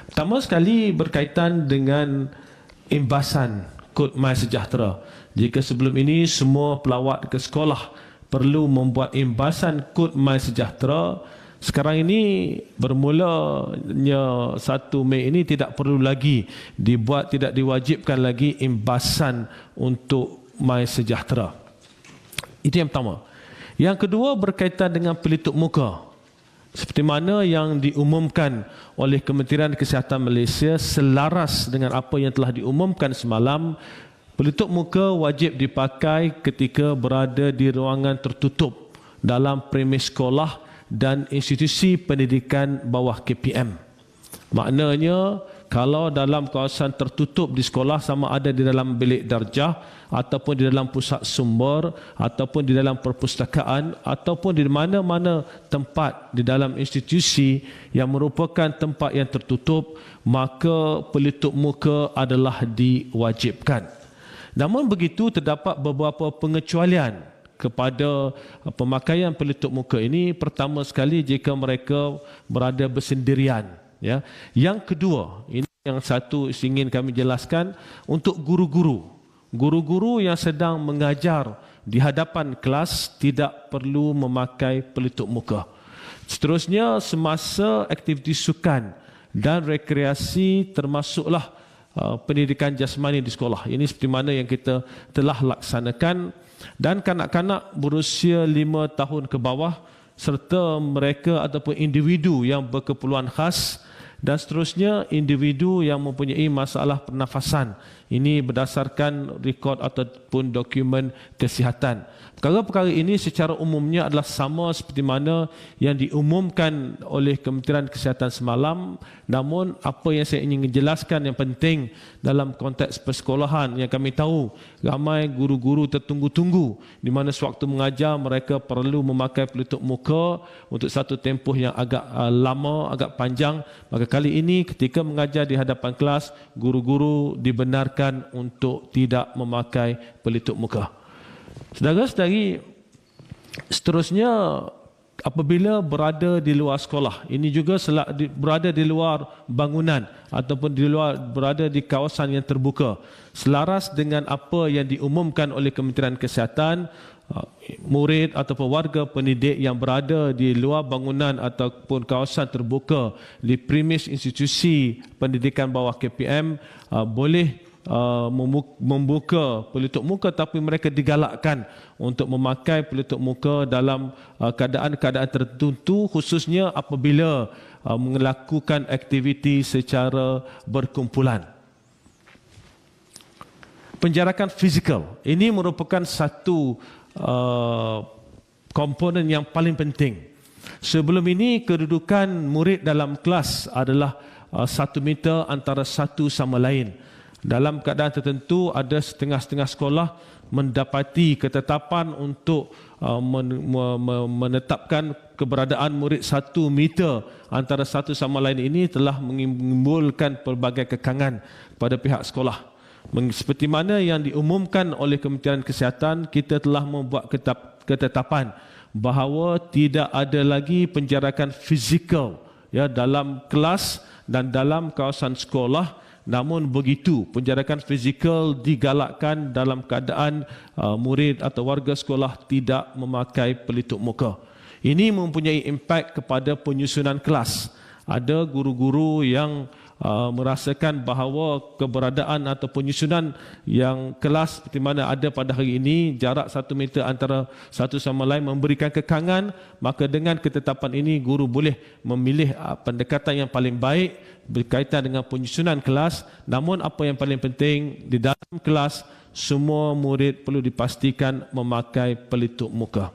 Pertama sekali berkaitan dengan imbasan kod MySejahtera. Jika sebelum ini semua pelawat ke sekolah perlu membuat imbasan kod MySejahtera, sekarang ini bermulanya 1 Mei ini tidak perlu lagi dibuat, tidak diwajibkan lagi imbasan untuk MySejahtera. Itu yang pertama. Yang kedua berkaitan dengan pelitup muka. Seperti mana yang diumumkan oleh Kementerian Kesihatan Malaysia, selaras dengan apa yang telah diumumkan semalam, pelitup muka wajib dipakai ketika berada di ruangan tertutup dalam premis sekolah dan institusi pendidikan bawah KPM. Maknanya, kalau dalam kawasan tertutup di sekolah, sama ada di dalam bilik darjah ataupun di dalam pusat sumber ataupun di dalam perpustakaan ataupun di mana-mana tempat di dalam institusi yang merupakan tempat yang tertutup, maka pelitup muka adalah diwajibkan. Namun begitu, terdapat beberapa pengecualian kepada pemakaian pelitup muka ini. Pertama sekali, jika mereka berada bersendirian. Ya. Yang kedua, ini yang satu ingin kami jelaskan, untuk guru-guru. Guru-guru yang sedang mengajar di hadapan kelas tidak perlu memakai pelitup muka. Seterusnya, semasa aktiviti sukan dan rekreasi termasuklah pendidikan jasmani di sekolah. Ini seperti mana yang kita telah laksanakan, dan kanak-kanak berusia 5 tahun ke bawah serta mereka ataupun individu yang berkeperluan khas, dan seterusnya individu yang mempunyai masalah pernafasan. Ini berdasarkan rekod ataupun dokumen kesihatan. Perkara-perkara ini secara umumnya adalah sama seperti mana yang diumumkan oleh Kementerian Kesihatan semalam. Namun apa yang saya ingin jelaskan yang penting dalam konteks persekolahan, yang kami tahu ramai guru-guru tertunggu-tunggu di mana sewaktu mengajar mereka perlu memakai pelitup muka untuk satu tempoh yang agak lama, agak panjang. Maka kali ini ketika mengajar di hadapan kelas, guru-guru dibenarkan untuk tidak memakai pelitup muka. Saudara-saudari, seterusnya apabila berada di luar sekolah, ini juga berada di luar bangunan ataupun berada di kawasan yang terbuka, selaras dengan apa yang diumumkan oleh Kementerian Kesihatan, murid ataupun warga pendidik yang berada di luar bangunan ataupun kawasan terbuka di premis institusi pendidikan bawah KPM boleh membuka pelitup muka, tapi mereka digalakkan untuk memakai pelitup muka dalam keadaan-keadaan tertentu, khususnya apabila melakukan aktiviti secara berkumpulan. Penjarakan fizikal ini merupakan satu komponen yang paling penting. Sebelum ini, kedudukan murid dalam kelas adalah 1 meter antara satu sama lain. Dalam keadaan tertentu, ada setengah-setengah sekolah mendapati ketetapan untuk menetapkan keberadaan murid 1 meter antara satu sama lain. Ini telah menimbulkan pelbagai kekangan pada pihak sekolah. Seperti mana yang diumumkan oleh Kementerian Kesihatan, kita telah membuat ketetapan bahawa tidak ada lagi penjarakan fizikal dalam kelas dan dalam kawasan sekolah. Namun begitu, penjarakan fizikal digalakkan dalam keadaan murid atau warga sekolah tidak memakai pelitup muka. Ini mempunyai impak kepada penyusunan kelas. Ada guru-guru yang merasakan bahawa keberadaan atau penyusunan yang kelas seperti mana ada pada hari ini, jarak 1 meter antara satu sama lain memberikan kekangan. Maka dengan ketetapan ini, guru boleh memilih pendekatan yang paling baik berkaitan dengan penyusunan kelas. Namun apa yang paling penting, di dalam kelas semua murid perlu dipastikan memakai pelitup muka.